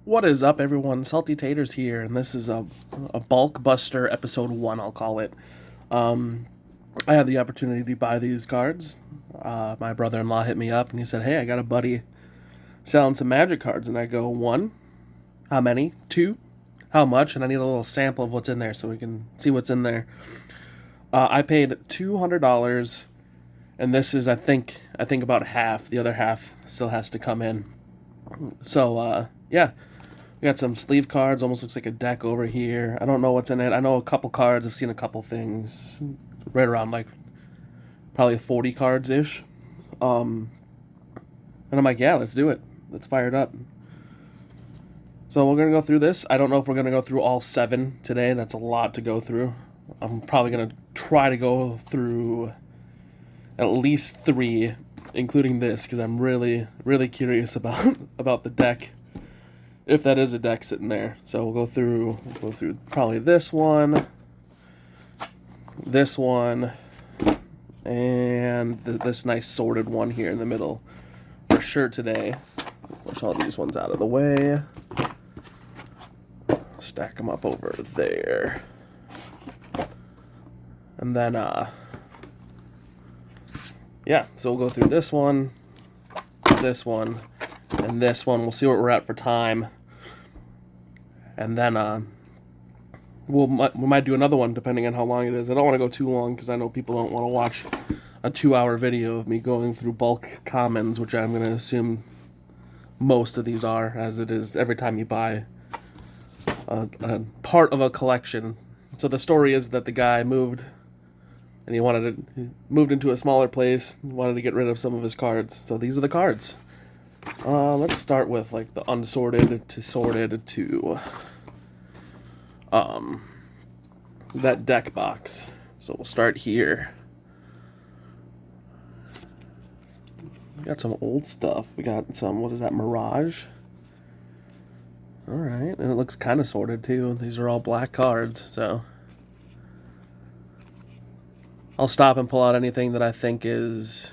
What is up, everyone? Salty Taters here, and this is a bulk buster episode 1, I'll call it. I had the opportunity to buy these cards. My brother-in-law hit me up and he said, "Hey, I got a buddy selling some Magic cards." And I go, "One, how many? Two, how much?" And I need a little sample of what's in there so we can see what's in there. I paid $200, and this is, I think about half. The other half still has to come in. So, yeah. We got some sleeve cards, almost looks like a deck over here. I don't know what's in it. I know a couple cards, I've seen a couple things. Right around like probably 40 cards-ish. And I'm like, yeah, let's do it. Let's fire it up. So we're going to go through this. I don't know if we're going to go through all 7 today. That's a lot to go through. I'm probably going to try to go through at least 3, including this, because I'm really, really curious about the deck. If that is a deck sitting there. So we'll go through probably this one, and this nice sorted one here in the middle for sure today. Push all these ones out of the way. Stack them up over there. And then, yeah, so we'll go through this one, and this one. We'll see where we're at for time. And then we might do another one depending on how long it is. I don't want to go too long because I know people don't want to watch a 2-hour video of me going through bulk commons, which I'm going to assume most of these are, as it is every time you buy a part of a collection. So the story is that the guy moved, and he moved into a smaller place, wanted to get rid of some of his cards. So these are the cards. Let's start with like the unsorted to sorted to that deck box. So we'll start here. We got some old stuff. We got some, what is that, Mirage? Alright, and it looks kind of sorted too. These are all black cards, so I'll stop and pull out anything that I think is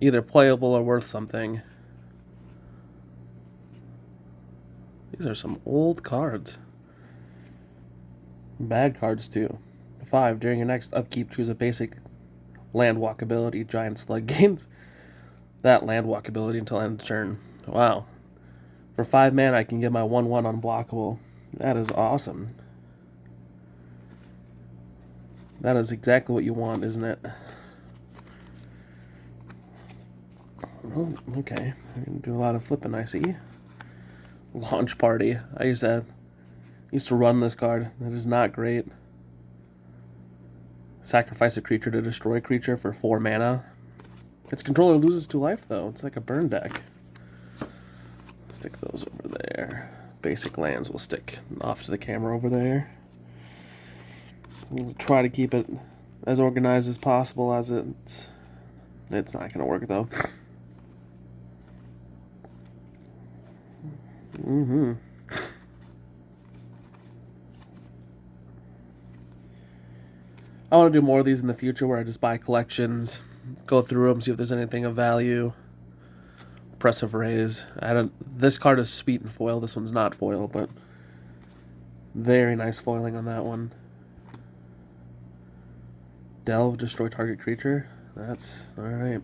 either playable or worth something. These are some old cards. Bad cards, too. 5. During your next upkeep, choose a basic land walk ability. Giant Slug gains that land walk ability until end of turn. Wow. For 5 mana, I can get my 1/1 unblockable. That is awesome. That is exactly what you want, isn't it? Oh, okay. I'm going to do a lot of flipping, I see. Launch Party. I used to run this card. That is not great. Sacrifice a creature to destroy a creature for 4 mana. Its controller loses 2 life, though. It's like a burn deck. Stick those over there. Basic lands will stick off to the camera over there. We'll try to keep it as organized as possible, as it's not going to work, though. I want to do more of these in the future where I just buy collections, go through them, see if there's anything of value. Oppressive Rays. This card is sweet and foil. This one's not foil, but very nice foiling on that one. Delve, destroy target creature. That's alright.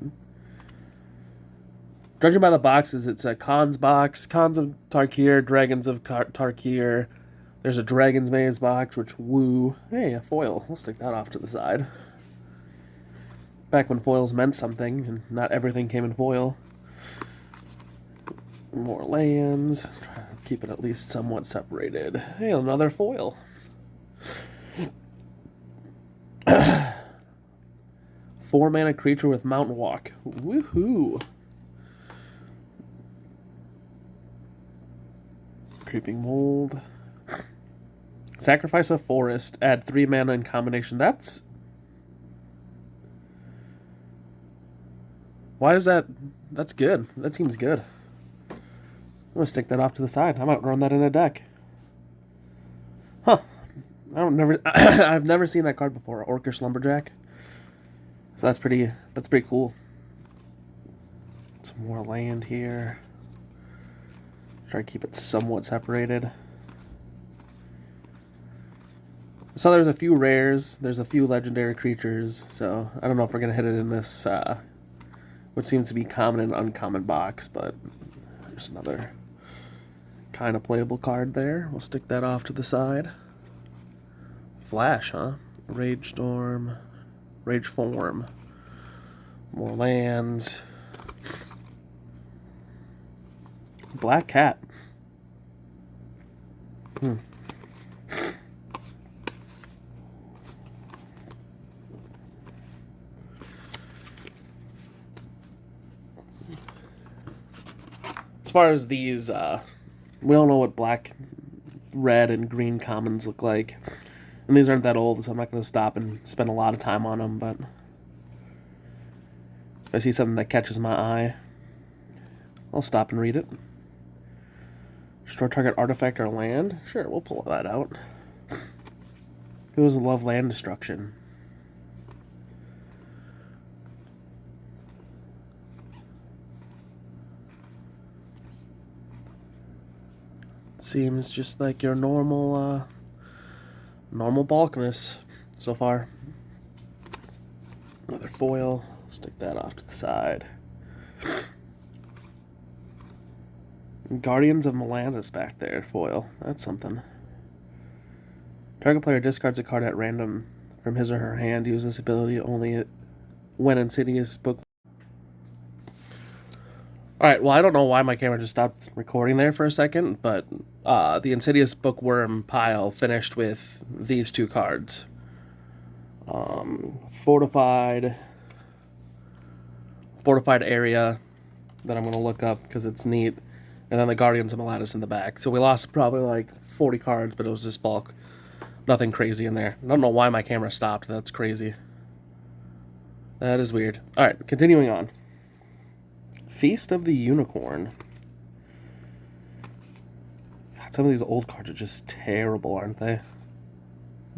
Judging by the boxes, it's a Khans box, Khans of Tarkir, Dragons of Tarkir. There's a Dragon's Maze box, which, woo. Hey, a foil. We'll stick that off to the side. Back when foils meant something, and not everything came in foil. More lands. Try to keep it at least somewhat separated. Hey, another foil. 4 mana creature with Mountain Walk. Woohoo! Creeping Mold. Sacrifice a forest. Add 3 mana in combination. That's... Why is that... That's good. That seems good. I'm going to stick that off to the side. I might run that in a deck. Huh. I've never seen that card before. Orcish Lumberjack. So that's pretty cool. Some more land here. Try to keep it somewhat separated. So there's a few rares, there's a few legendary creatures, so I don't know if we're going to hit it in this, what seems to be common and uncommon box, but there's another kind of playable card there. We'll stick that off to the side. Flash, huh? Rage Storm, Rage Form, more lands. Black Cat. As far as these, we all know what black, red, and green commons look like. And these aren't that old, so I'm not going to stop and spend a lot of time on them, but if I see something that catches my eye, I'll stop and read it. Destroy target artifact or land? Sure, we'll pull that out. Who doesn't love land destruction? Seems just like your normal, normal bulkness so far. Another foil. Stick that off to the side. Guardians of Melantis back there, foil. That's something. Target player discards a card at random from his or her hand. Use this ability only when Insidious Book. Alright, well, I don't know why my camera just stopped recording there for a second, but the Insidious Bookworm pile finished with these two cards. Fortified area that I'm going to look up because it's neat. And then the Guardians of Melantis in the back. So we lost probably like 40 cards, but it was just bulk. Nothing crazy in there. I don't know why my camera stopped. That's crazy. That is weird. Alright, continuing on. Feast of the Unicorn. God, some of these old cards are just terrible, aren't they?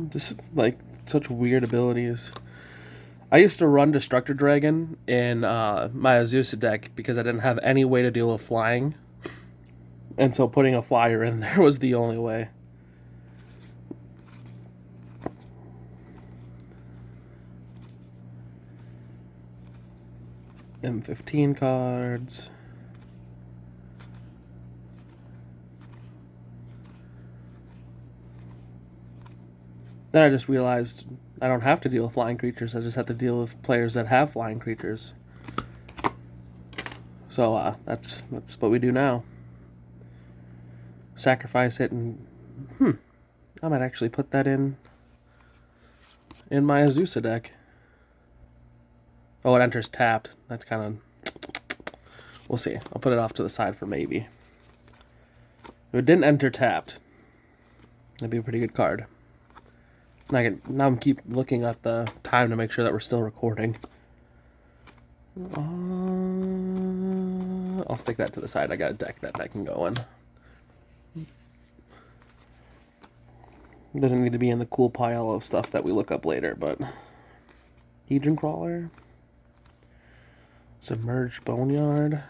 Just, like, such weird abilities. I used to run Destructor Dragon in my Azusa deck because I didn't have any way to deal with flying. And so putting a flyer in there was the only way. M15 cards. Then I just realized I don't have to deal with flying creatures. I just have to deal with players that have flying creatures. So that's what we do now. Sacrifice it and I might actually put that in my Azusa deck. Oh, it enters tapped. That's kind of... We'll see. I'll put it off to the side for maybe. If it didn't enter tapped, that'd be a pretty good card. Now I'm keep looking at the time to make sure that we're still recording. I'll stick that to the side. I got a deck that can go in. It doesn't need to be in the cool pile of stuff that we look up later, but... Hedron Crawler. Submerged Boneyard.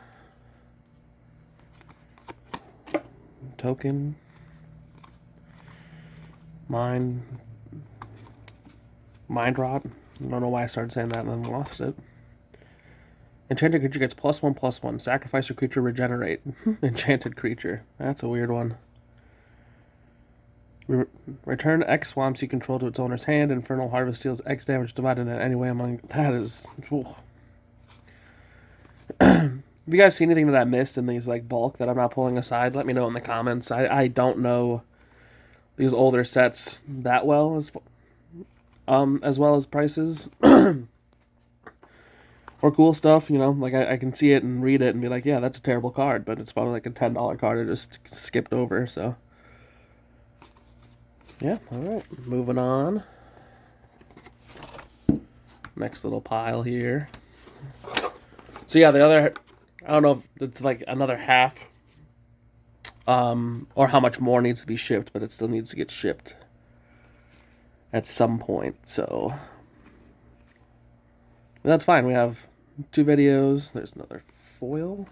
Token. Mind Rot. I don't know why I started saying that and then lost it. Enchanted creature gets +1/+1. Sacrifice your creature, regenerate. Enchanted creature. That's a weird one. Return X swamps you control to its owner's hand. Infernal Harvest deals X damage divided in any way among... That is... If you guys see anything that I missed in these like bulk that I'm not pulling aside, let me know in the comments. I don't know these older sets that well as well as prices or cool stuff, you know. Like I can see it and read it and be like, yeah, that's a terrible card, but it's probably like a $10 card I just skipped over. So yeah, all right, moving on. Next little pile here. So yeah, the other, I don't know if it's like another half, or how much more needs to be shipped, but it still needs to get shipped at some point, so that's fine. We have 2 videos. There's another foil.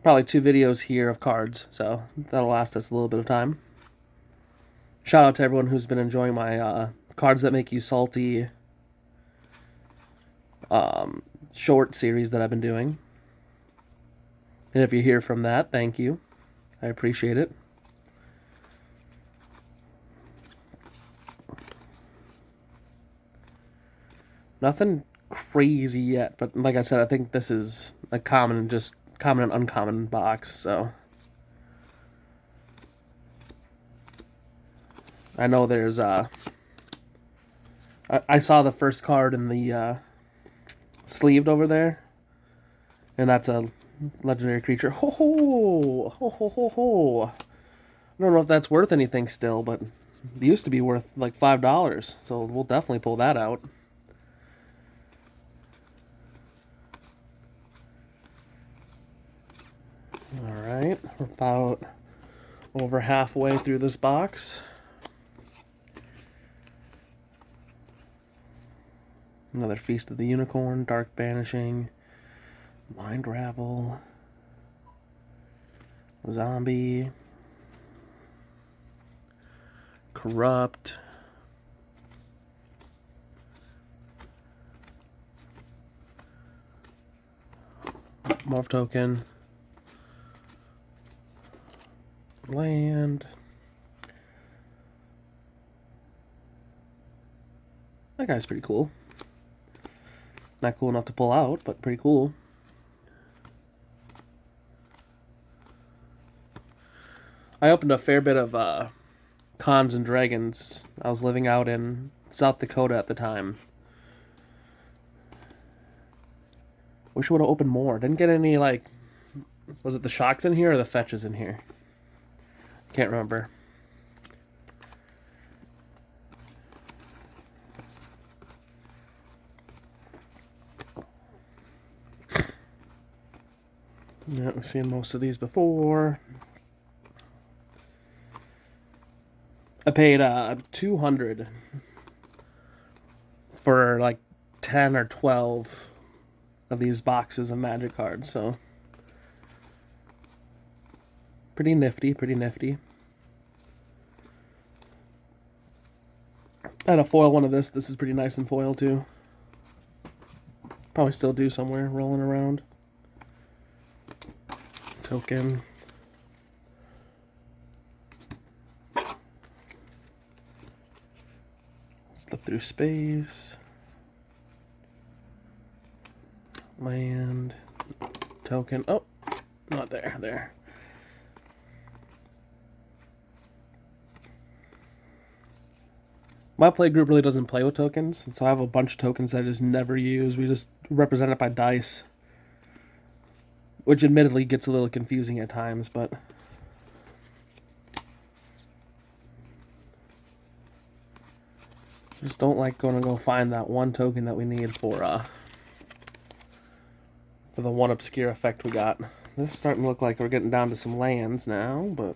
probably 2 videos here of cards, so that'll last us a little bit of time. Shout out to everyone who's been enjoying my cards that make you salty short series that I've been doing. And if you hear from that, thank you. I appreciate it. Nothing crazy yet, but like I said, I think this is a common and uncommon box, so I know there's I saw the first card in the sleeved over there, and that's a legendary creature. Ho ho ho ho ho ho. I don't know if that's worth anything still, but it used to be worth like $5, so we'll definitely pull that out. Alright, we're about over halfway through this box. Another Feast of the Unicorn, Dark Banishing, Mind Ravel, Zombie, Corrupt, Morph Token, Land. That guy's pretty cool. Not cool enough to pull out, but pretty cool. I opened a fair bit of Cons and Dragons. I was living out in South Dakota at the time. Wish I would have opened more. Didn't get any, like... Was it the shocks in here or the fetches in here? Can't remember. Yeah, we've seen most of these before. I paid $200 for like 10 or 12 of these boxes of Magic cards, so pretty nifty, pretty nifty. I had a foil one of this. This is pretty nice in foil too. Probably still do somewhere, rolling around. Token. Slip through space. Land. Token. Oh, not there. There. My play group really doesn't play with tokens, and so I have a bunch of tokens that I just never use. We just represent it by dice, which admittedly gets a little confusing at times, but just don't like going to go find that one token that we need for the one obscure effect we got. This is starting to look like we're getting down to some lands now, but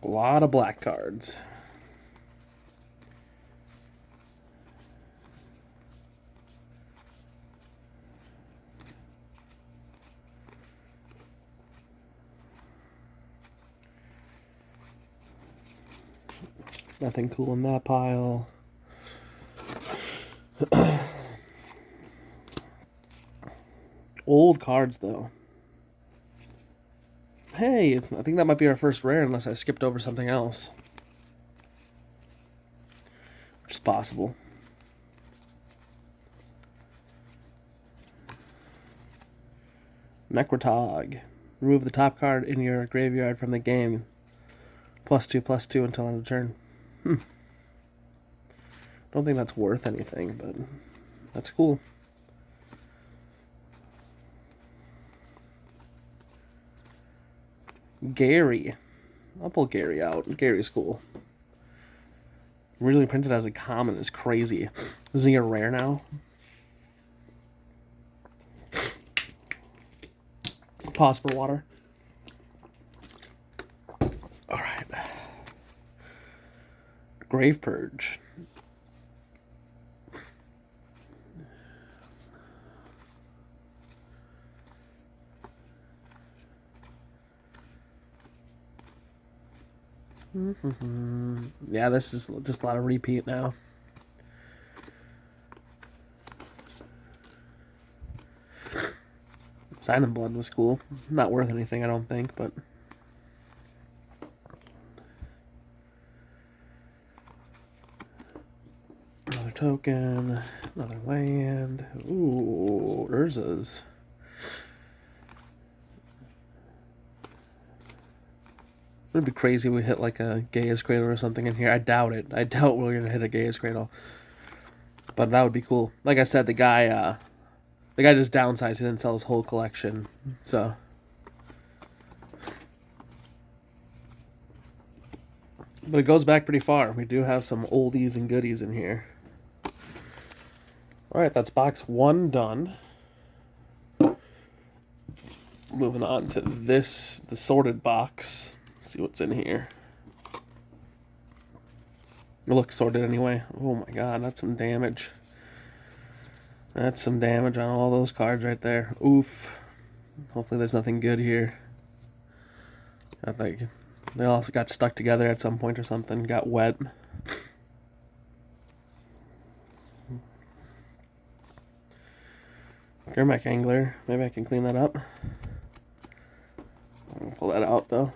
a lot of black cards. Nothing cool in that pile. Old cards, though. Hey, I think that might be our first rare unless I skipped over something else. Which is possible. Necrotog. Remove the top card in your graveyard from the game. +2/+2 until end of turn. Don't think that's worth anything, but that's cool. Gary. I'll pull Gary out. Gary's cool. Originally printed as a common is crazy. Isn't he a rare now? Pause for water. Alright. Grave Purge. Yeah, this is just a lot of repeat now. Sign in Blood was cool. Not worth anything, I don't think, but... Another token, another land. Ooh, Urza's. It'd be crazy if we hit like a Gaia's Cradle or something in here. I doubt it. I doubt we're gonna hit a Gaia's Cradle. But that would be cool. Like I said, the guy just downsized. He didn't sell his whole collection. So. But it goes back pretty far. We do have some oldies and goodies in here. Alright, that's box 1 done. Moving on to this, the sorted box. See what's in here. It looks sorted anyway. Oh my god, that's some damage. That's some damage on all those cards right there. Oof. Hopefully there's nothing good here. I think they also got stuck together at some point or something. Got wet. Germac Angler. Maybe I can clean that up. I'll pull that out though.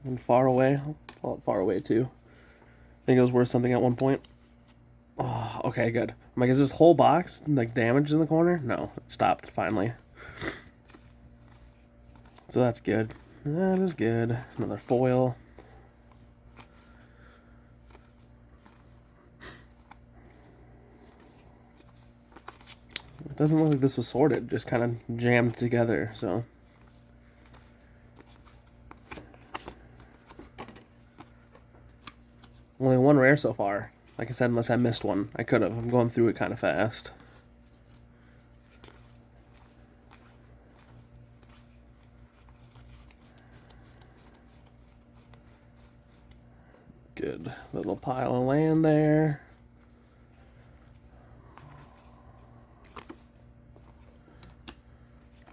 And far away. I'll pull it far away too. I think it was worth something at one point. Oh, okay, good. I'm like, is this whole box like damaged in the corner? No, it stopped finally. So that's good. That is good. Another foil. It doesn't look like this was sorted, just kind of jammed together, so. Only one rare so far. Like I said, unless I missed one. I could have. I'm going through it kind of fast. Good little pile of land there.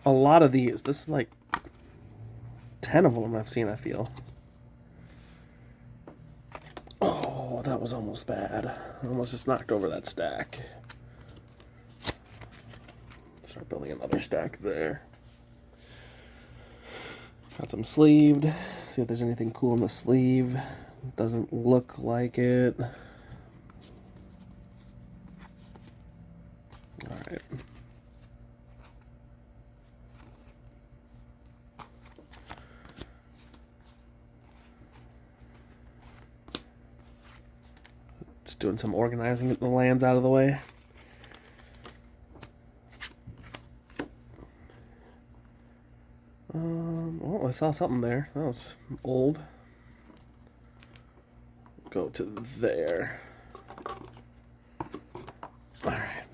A lot of these. This is like 10 of them I've seen, I feel. Oh, that was almost bad. I almost just knocked over that stack. Start building another stack there. Got some sleeved. See if there's anything cool in the sleeve. Doesn't look like it. Alright. Just doing some organizing, getting the lands out of the way. Oh, I saw something there. That was old. Go to there. Alright.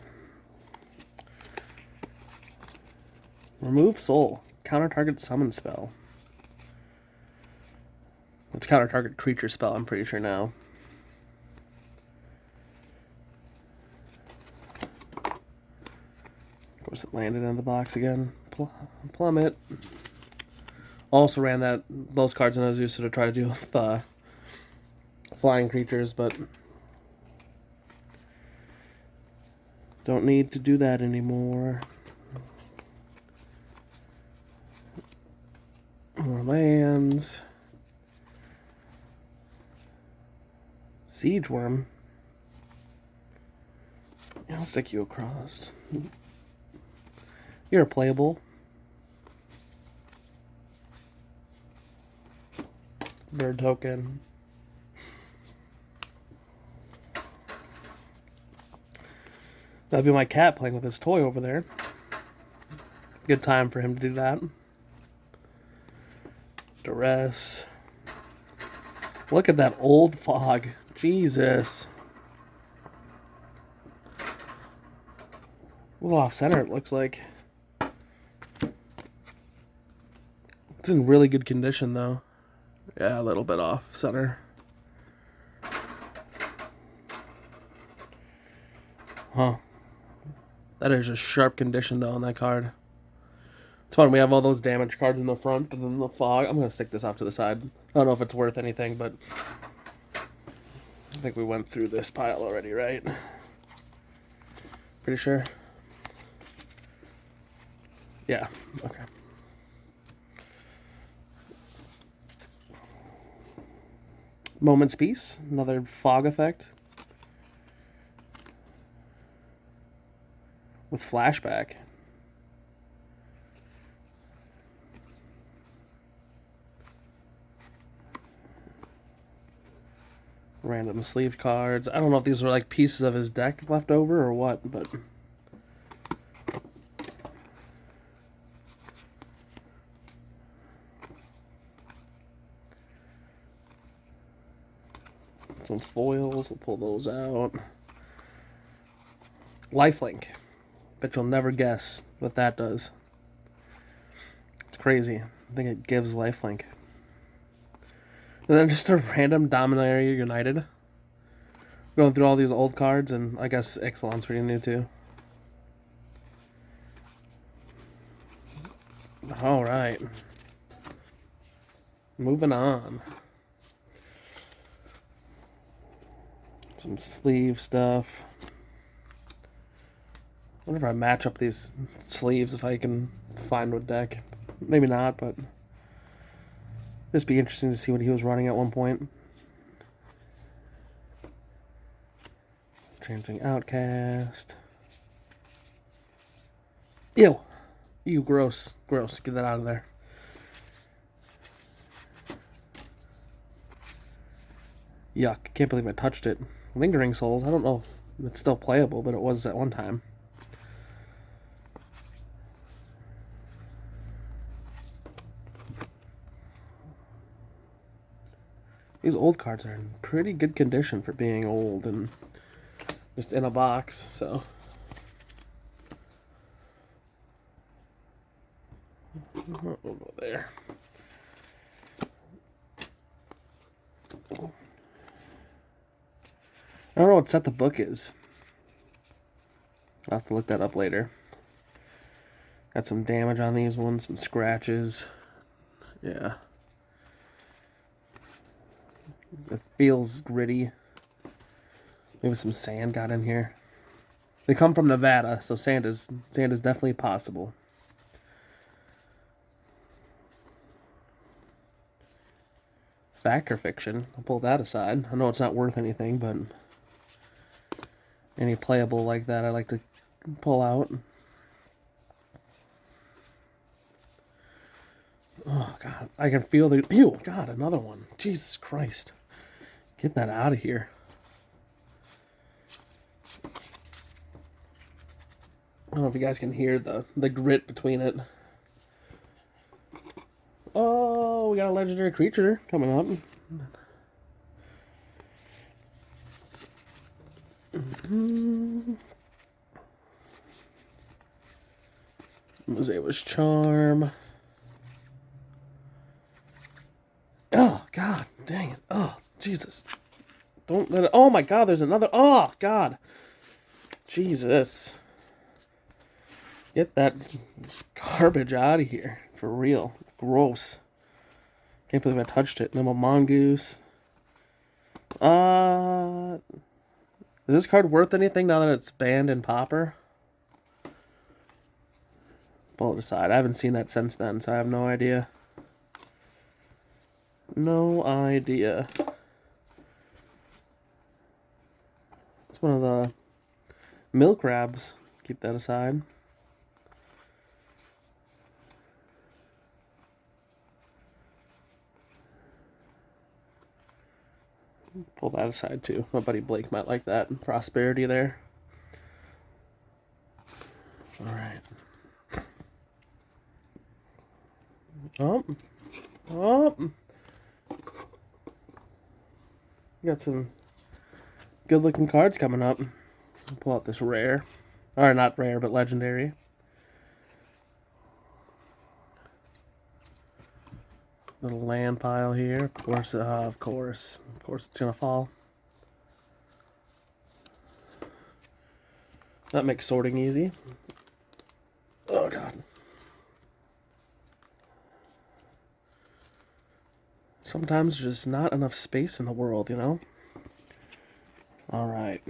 Remove soul. Counter target summon spell. It's counter target creature spell, I'm pretty sure now. Of course it landed in the box again. Plummet. Also ran those cards in Azusa to try to do the flying creatures, but don't need to do that anymore. More lands. Siege Worm. Yeah, I'll stick you across. You're playable. Bird token. That'd be my cat playing with his toy over there. Good time for him to do that. Duress. Look at that old fog. Jesus. A little off center, it looks like. It's in really good condition, though. Yeah, a little bit off center. Huh. That is just sharp condition, though, on that card. fun. We have all those damage cards in the front and then the fog. I'm going to stick this off to the side. I don't know if it's worth anything, but I think we went through this pile already, right? Pretty sure. Yeah, okay. Moment's Peace, another fog effect. With flashback. Random sleeve cards. I don't know if these were like pieces of his deck left over or what, but some foils, we'll pull those out. Lifelink. Bet you'll never guess what that does. It's crazy. I think it gives lifelink. And then just a random Dominaria United. Going through all these old cards, and I guess Ixalan's pretty new too. Alright. Moving on. Some sleeve stuff. I wonder if I match up these sleeves if I can find what deck. Maybe not, but just be interesting to see what he was running at one point. Changing Outcast. Ew. Ew, gross. Gross. Get that out of there. Yuck. Can't believe I touched it. Lingering Souls. I don't know if it's still playable, but it was at one time. These old cards are in pretty good condition for being old and just in a box, so. Over there. I don't know what set the book is. I'll have to look that up later. Got some damage on these ones, some scratches. Yeah. It feels gritty. Maybe some sand got in here. They come from Nevada, so sand is definitely possible. Fact or fiction? I'll pull that aside. I know it's not worth anything, but any playable like that I like to pull out. Oh, God. I can feel the... Ew, God, another one. Jesus Christ. Get that out of here. I don't know if you guys can hear the grit between it. Oh, we got a legendary creature coming up. Mazewa's Charm. Oh, God. Dang it. Oh, Jesus. Don't let it... Oh, my God. There's another... Oh, God. Jesus. Get that garbage out of here. For real. Gross. Can't believe I touched it. No Mongoose. Is this card worth anything now that it's banned in Pauper? Pull it aside. I haven't seen that since then, so I have no idea. No idea. It's one of the milk crabs. Keep that aside. Pull that aside too. My buddy Blake might like that. Prosperity there. Alright. Oh. Got some good looking cards coming up. I'll pull out this rare. Or not rare, but legendary. Little land pile here. Of course it's gonna fall. That makes sorting easy. Oh, God. Sometimes there's just not enough space in the world, you know? Alright.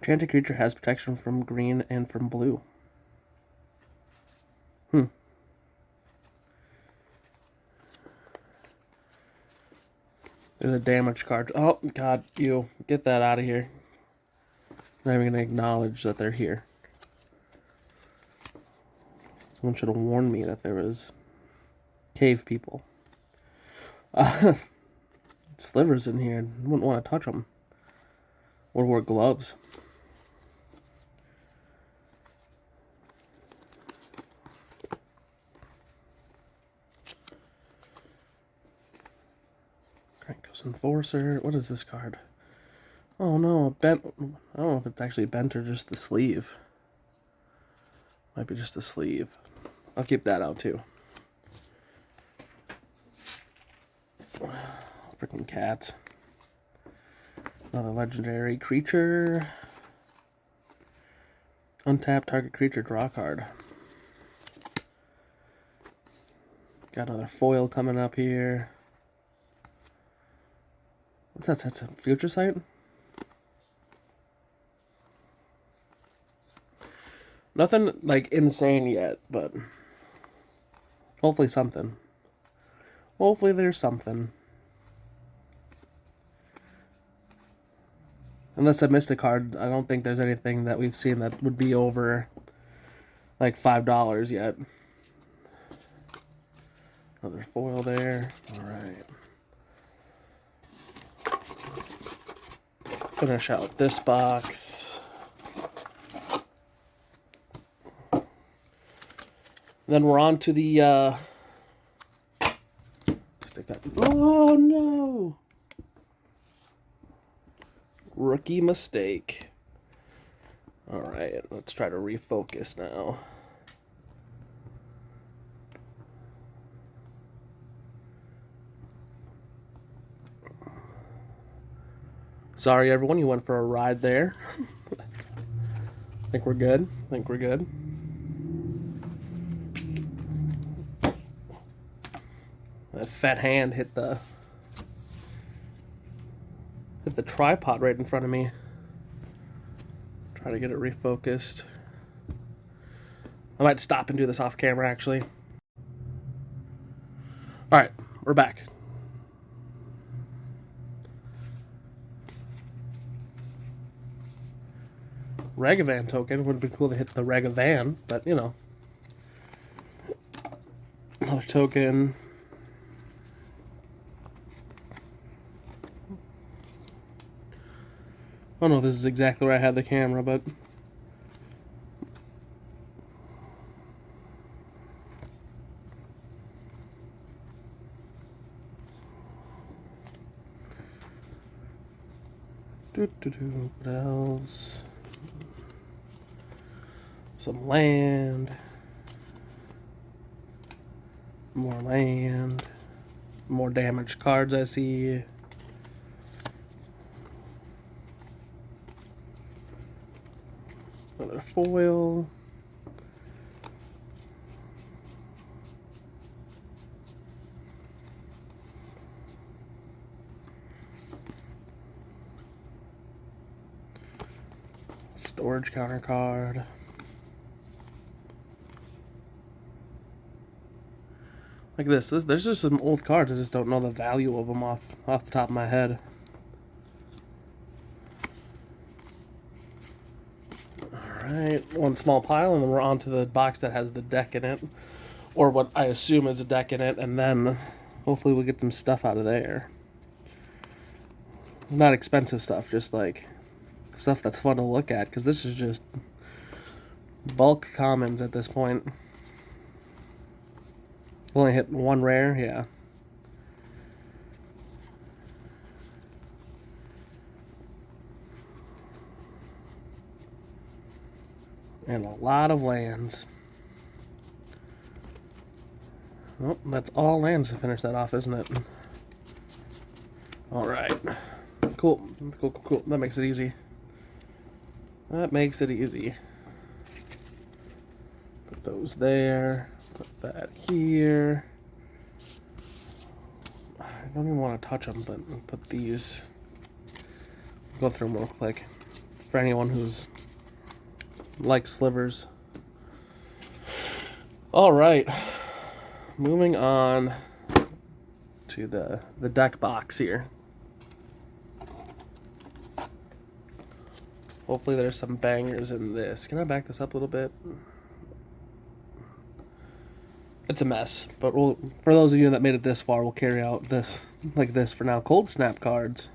Enchanted creature has protection from green and from blue. There's a damage card. Oh, God, you. Get that out of here. I'm not even going to acknowledge that they're here. Someone should have warned me that there was cave people. Slivers in here. I wouldn't want to touch them. Or wear gloves. Krankos Enforcer. What is this card? Oh no, bent. I don't know if it's actually bent or just the sleeve. Might be just the sleeve. I'll keep that out too. Freaking cats. Another legendary creature. Untap target creature, draw a card. Got another foil coming up here. What's that? That's a future sight? Nothing like insane yet, but hopefully something. Hopefully there's something. Unless I missed a card, I don't think there's anything that we've seen that would be over like $5 yet. Another foil there. Alright. Finish out this box. Then we're on to the stick that. Oh no! Rookie mistake. Alright, let's try to refocus now. Sorry everyone, you went for a ride there. Think we're good. Think we're good. That fat hand hit the tripod right in front of me. Try to get it refocused. I might stop and do this off camera actually. Alright, we're back. Ragavan token. Would be cool to hit the Ragavan, but you know. Another token. Oh no, this is exactly where I had the camera, but what else? Some land. More land. More damaged cards I see. Another foil. Storage counter card. Like this. There's just some old cards. I just don't know the value of them off the top of my head. Alright, one small pile, and then we're on to the box that has the deck in it. Or what I assume is a deck in it, and then hopefully we'll get some stuff out of there. Not expensive stuff, just like stuff that's fun to look at, because this is just bulk commons at this point. Only hit one rare, yeah. And a lot of lands. Oh, that's all lands to finish that off, isn't it? Alright. Cool. Cool. That makes it easy. That makes it easy. Put those there. Put that here. I don't even want to touch them, but I'll put these. Go through them real quick for anyone who's likes slivers. All right, moving on to the deck box here. Hopefully there's some bangers in this. Can I back this up a little bit? It's a mess, but for those of you that made it this far, we'll carry out this like this for now. Cold Snap cards.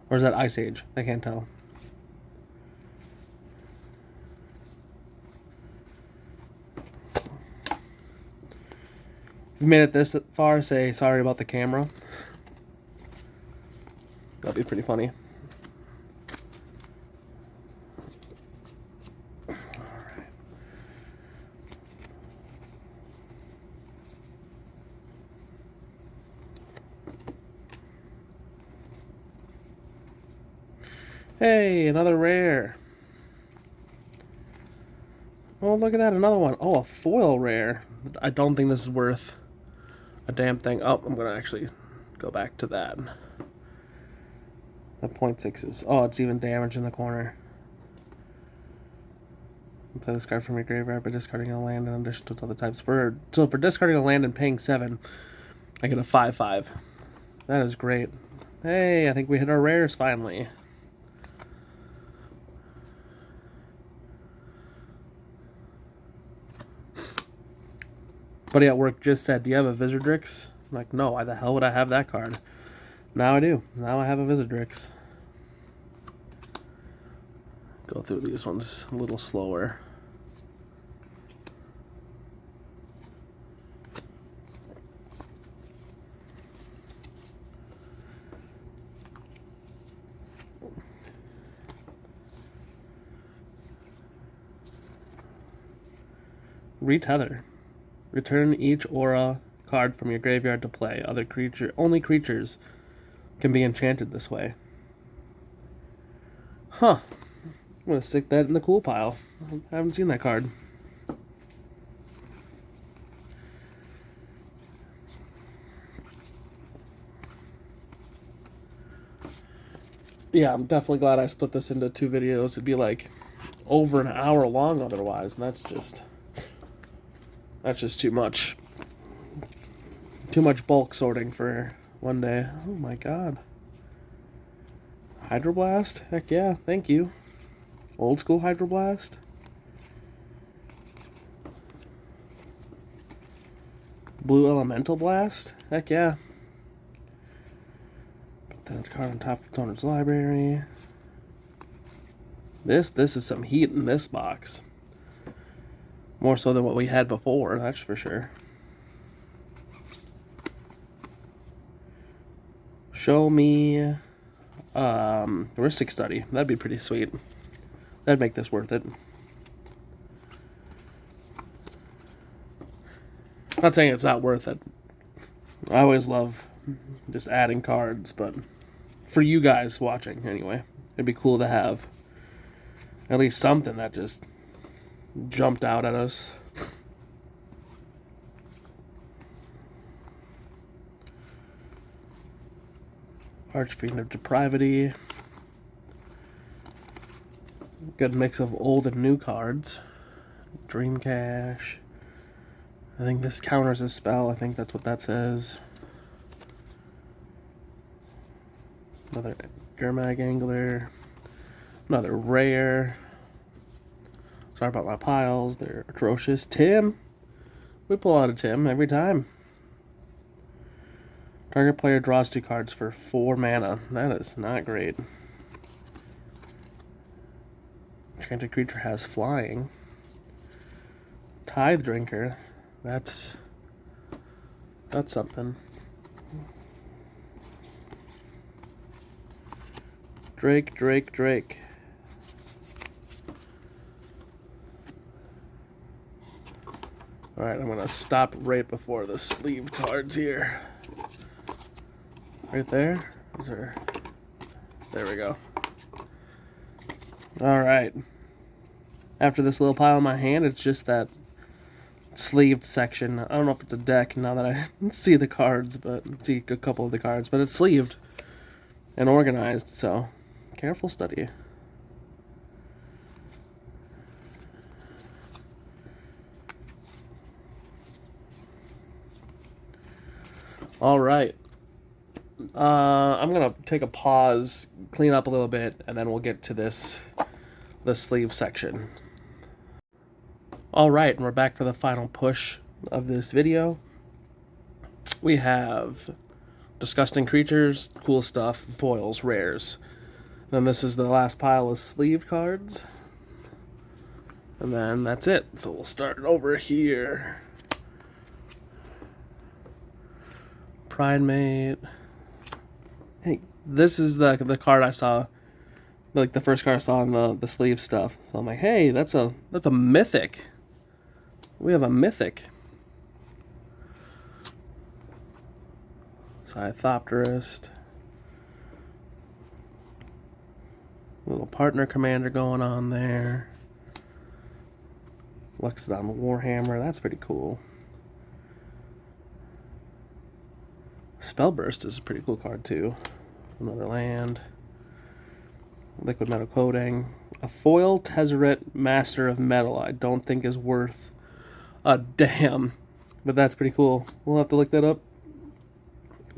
Or is that Ice Age? I can't tell. If you made it this far, say sorry about the camera. That'd be pretty funny. Alright. Hey, another rare. Oh, look at that, another one. Oh, a foil rare. I don't think this is worth a damn thing. Oh, I'm going to actually go back to that. The 0.6s. Oh, it's even damage in the corner. Play this card from your graveyard by discarding a land in addition to its other types. So for discarding a land and paying 7, I get a 5/5. That is great. Hey, I think we hit our rares finally. Buddy at work just said, do you have a Visordrix? I'm like, no, why the hell would I have that card? Now I do. Now I have a Visordrix. Go through these ones a little slower. Retether. Return each aura card from your graveyard to play. Only creatures can be enchanted this way. Huh. I'm gonna stick that in the cool pile. I haven't seen that card. Yeah, I'm definitely glad I split this into 2 videos. It'd be like over an hour long otherwise, and that's just too much. Too much bulk sorting for one day. Oh my god. Hydroblast? Heck yeah, thank you. Old school Hydroblast. Blue Elemental Blast? Heck yeah. Put that card on top of the owner's library. This is some heat in this box. More so than what we had before, that's for sure. Show me heuristic study. That'd be pretty sweet. That'd make this worth it. Not saying it's not worth it. I always love just adding cards, but for you guys watching anyway, it'd be cool to have at least something that just jumped out at us. Archfiend of Depravity. Good mix of old and new cards. Dream Cache. I think this counters a spell. I think that's what that says. Another Gurmag Angler. Another rare. Sorry about my piles. They're atrocious. Tim. We pull out a Tim every time. Target player draws 2 cards for 4 mana. That is not great. Enchanted creature has flying. Tithe Drinker. That's something. Drake. Alright, I'm gonna stop right before the sleeve cards here. Right there? There we go. Alright. After this little pile in my hand, it's just that sleeved section. I don't know if it's a deck now that I see the cards, but see a couple of the cards, but it's sleeved and organized, so careful study. All right. I'm gonna take a pause, clean up a little bit, and then we'll get to the sleeve section. All right, and we're back for the final push of this video. We have disgusting creatures, cool stuff, foils, rares. Then this is the last pile of sleeve cards. And then that's it. So we'll start over here. Pridemate. Hey, this is the card I saw, like the first card I saw in the sleeve stuff. So I'm like, hey, that's a mythic. We have a mythic. Scythopterist. Little partner commander going on there. Luxodon Warhammer, that's pretty cool. Spellburst is a pretty cool card too. Another land. Liquid Metal Coating. A foil Tezzeret Master of Metal I don't think is worth a damn, but that's pretty cool. We'll have to look that up.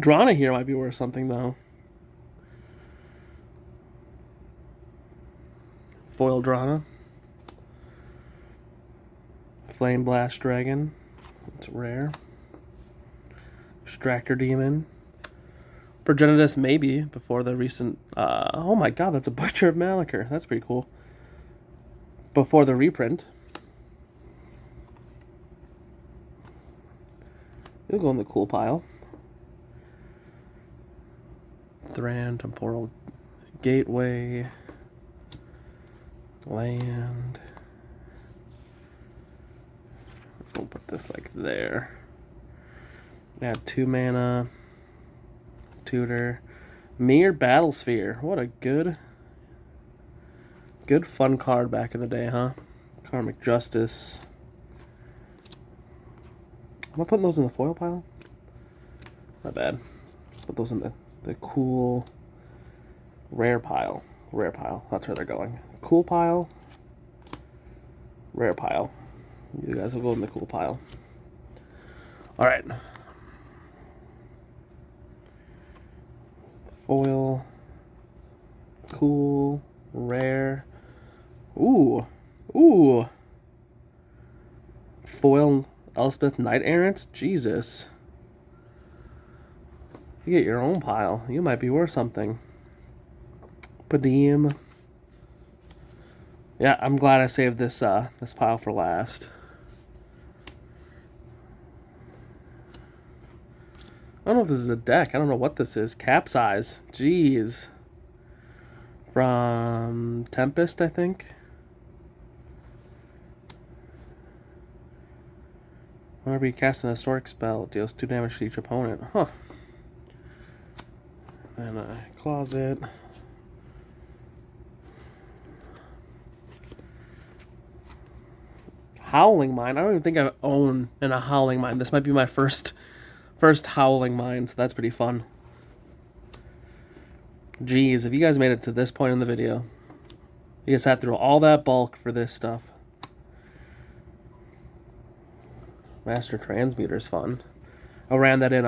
Drana here might be worth something though. Foil Drana. Flame Blast Dragon. It's rare. Extractor Demon. Progenitus maybe before the recent oh my god, that's a Butcher of Malachor. That's pretty cool. Before the reprint. It'll go in the cool pile. Thran, Temporal Gateway. Land. We'll put this like there. Add 2 mana. Tutor. Mere Battlesphere. What a good fun card back in the day, huh? Karmic Justice. Am I putting those in the foil pile? My bad. Put those in the cool rare pile. Rare pile. That's where they're going. Cool pile. Rare pile. You guys will go in the cool pile. Alright. Foil. Cool. Rare. Ooh. Ooh. Foil Elspeth Knight Errant? Jesus. You get your own pile. You might be worth something. Padim. Yeah, I'm glad I saved this this pile for last. I don't know if this is a deck. I don't know what this is. Capsize. Jeez. From Tempest, I think. Whenever you cast an historic spell, it deals 2 damage to each opponent. Huh. And a closet. Howling Mine. I don't even think I own a Howling Mine. This might be my first Howling Mine, so that's pretty fun. Jeez, if you guys made it to this point in the video, you guys sat through all that bulk for this stuff. Master Transmuter's fun. I ran that in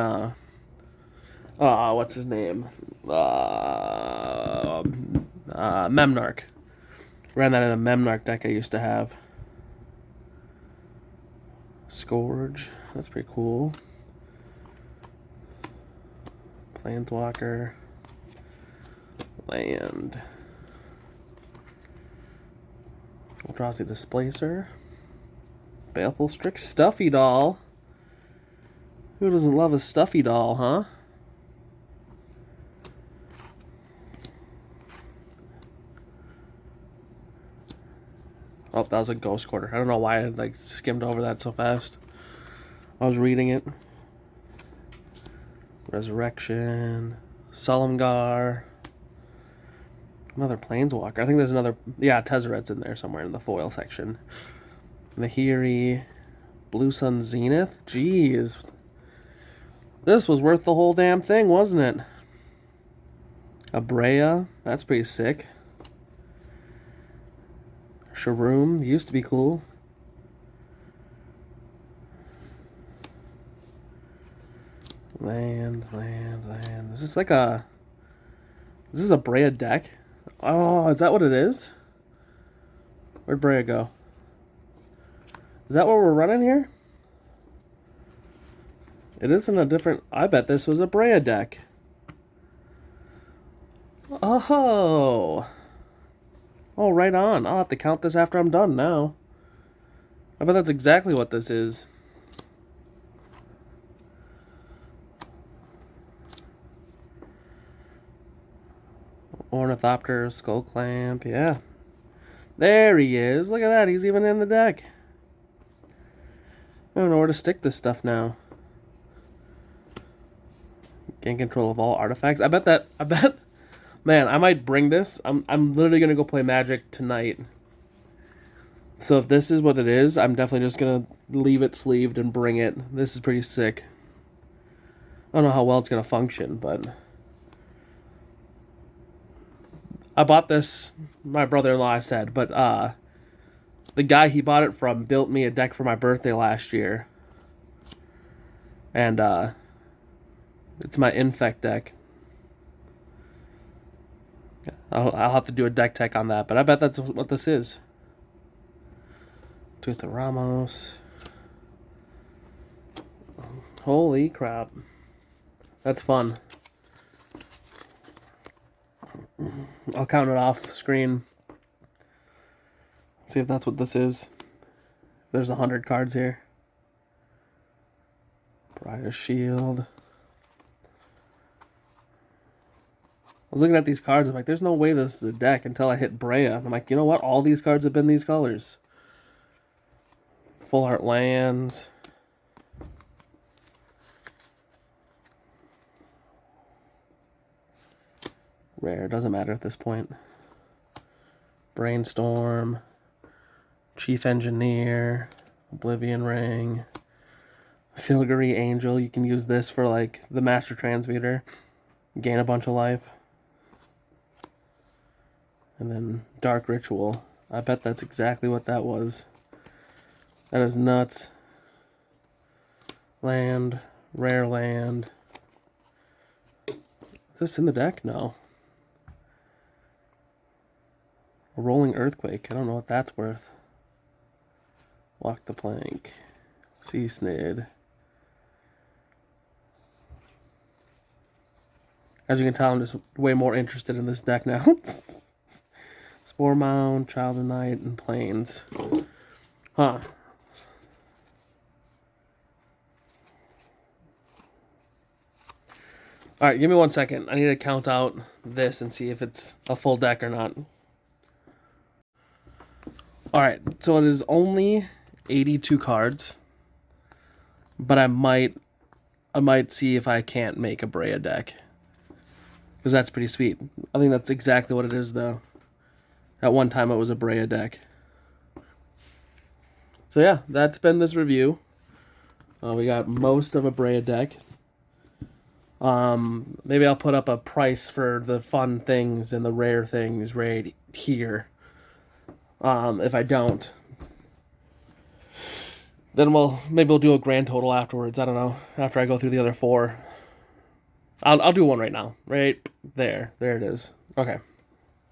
what's his name? Memnarch. Ran that in a Memnarch deck I used to have. Scourge. That's pretty cool. Planeswalker. Land. Eldrazi Displacer. Baleful Strix. Stuffy Doll. Who doesn't love a Stuffy Doll, huh? Oh, that was a Ghost Quarter. I don't know why I skimmed over that so fast. I was reading it. Resurrection. Sullumgar. Another Planeswalker. I think there's another... Yeah, Tezzeret's in there somewhere in the foil section. Nahiri. Blue Sun Zenith. Jeez. This was worth the whole damn thing, wasn't it? A Brea. That's pretty sick. Sharoom. Used to be cool. Land. Is this like a... This is a Brea deck? Oh, is that what it is? Where'd Brea go? Is that what we're running here? It isn't a different... I bet this was a Brea deck. Oh. Oh, right on. I'll have to count this after I'm done now. I bet that's exactly what this is. Ornithopter, Skull Clamp, yeah. There he is. Look at that. He's even in the deck. I don't know where to stick this stuff now. Gain control of all artifacts. I bet, man, I might bring this. I'm literally gonna go play Magic tonight. So if this is what it is, I'm definitely just gonna leave it sleeved and bring it. This is pretty sick. I don't know how well it's gonna function, but I bought this. My brother-in-law said, but the guy he bought it from built me a deck for my birthday last year, and it's my Infect deck. I'll have to do a deck tech on that, but I bet that's what this is. Tooth of Ramos. Holy crap. That's fun. I'll count it off screen. See if that's what this is. There's 100 cards here. Briar Shield. I was looking at these cards, I'm like, there's no way this is a deck until I hit Brea. And I'm like, you know what? All these cards have been these colors. Full Art Lands. Rare, doesn't matter at this point. Brainstorm. Chief Engineer. Oblivion Ring. Filigree Angel. You can use this for like the Master Transmuter. Gain a bunch of life. And then Dark Ritual. I bet that's exactly what that was. That is nuts. Land. Rare land. Is this in the deck? No. A Rolling Earthquake. I don't know what that's worth. Walk the Plank. Sea Snid. As you can tell, I'm just way more interested in this deck now. Spore Mound, Child of Night, and Plains. Huh. Alright, give me 1 second. I need to count out this and see if it's a full deck or not. Alright, so it is only 82 cards. But I might see if I can't make a Brea deck. Because that's pretty sweet. I think that's exactly what it is, though. At one time, it was a Brea deck. So yeah, that's been this review. We got most of a Brea deck. Maybe I'll put up a price for the fun things and the rare things right here. If I don't, then maybe we'll do a grand total afterwards. I don't know. After I go through the other 4. I'll do one right now. Right there. There it is. Okay.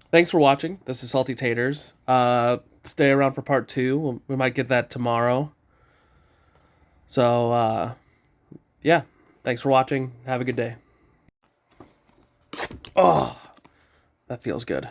Thanks for watching. This is Salty Taters. Stay around for part 2. We might get that tomorrow. So, yeah. Thanks for watching. Have a good day. Oh, that feels good.